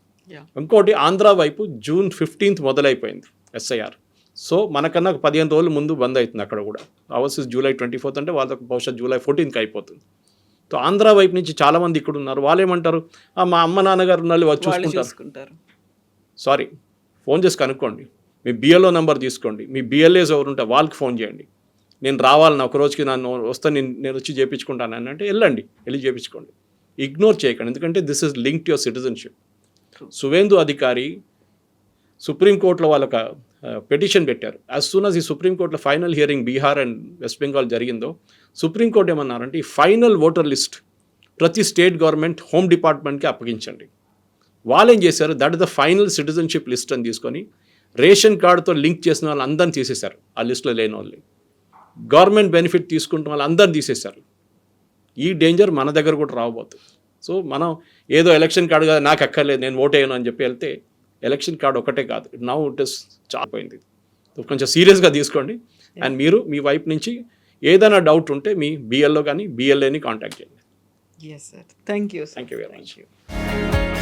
ఇంకోటి, ఆంధ్ర వైపు June 15th మొదలైపోయింది ఎస్ఐఆర్. సో మనకన్నా 15 రోజులు ముందు బంద్ అవుతుంది అక్కడ కూడా. అవర్స్ ఇస్ July 24th అంటే వాళ్ళకి బహుశా July 14th అయిపోతుంది. సో ఆంధ్ర వైపు నుంచి చాలామంది ఇక్కడ ఉన్నారు. వాళ్ళు ఏమంటారు, మా అమ్మ నాన్నగారు ఉన్న వాళ్ళు చూసుకుంటారు. సారీ, ఫోన్ చేసి కనుక్కోండి, మీ బిఎల్ఓ నెంబర్ తీసుకోండి, మీ బిఎల్ఏస్ ఎవరు ఉంటే వాళ్ళకి ఫోన్ చేయండి. నేను రావాలని ఒక రోజుకి నన్ను వస్తే నేను వచ్చి చేయించుకుంటాను అని అంటే వెళ్ళి చేయించుకోండి. ఇగ్నోర్ చేయకండి, ఎందుకంటే this is link to your citizenship. Suvendu అధికారి సుప్రీంకోర్టులో వాళ్ళొక పెటిషన్ పెట్టారు. యాజ్ సూన్ యాజ్ ఈ సుప్రీంకోర్టులో final hearing Bihar and west Bengal జరిగిందో, సుప్రీంకోర్టు ఏమన్నారంటే ఈ ఫైనల్ ఓటర్ లిస్ట్ ప్రతి స్టేట్ గవర్నమెంట్ హోమ్ డిపార్ట్మెంట్కి అప్పగించండి. వాళ్ళు ఏం చేశారు, that is the final citizenship list అని తీసుకొని రేషన్ కార్డుతో లింక్ చేసిన వాళ్ళు అందరిని తీసేశారు. ఆ లిస్టులో లేని వాళ్ళని, గవర్నమెంట్ బెనిఫిట్ తీసుకుంటున్న వాళ్ళు అందరిని తీసేశారు. ఈ డేంజర్ మన దగ్గర కూడా రాబోతుంది. సో మనం ఏదో ఎలక్షన్ కార్డు కదా నాకు అక్కర్లేదు నేను ఓట్ వేయను అని చెప్పి వెళ్తే ఎలక్షన్ కార్డు ఒకటే కాదు, నౌ ఇట్ ఇస్ చాలా పోయింది. కొంచెం సీరియస్గా తీసుకోండి. అండ్ మీరు మీ వైపు నుంచి ఏదైనా డౌట్ ఉంటే మీ బిఎల్ఓ కానీ బిఎల్ఏని కాంటాక్ట్ చేయండి. Yes sir, thank you. Thank you very much.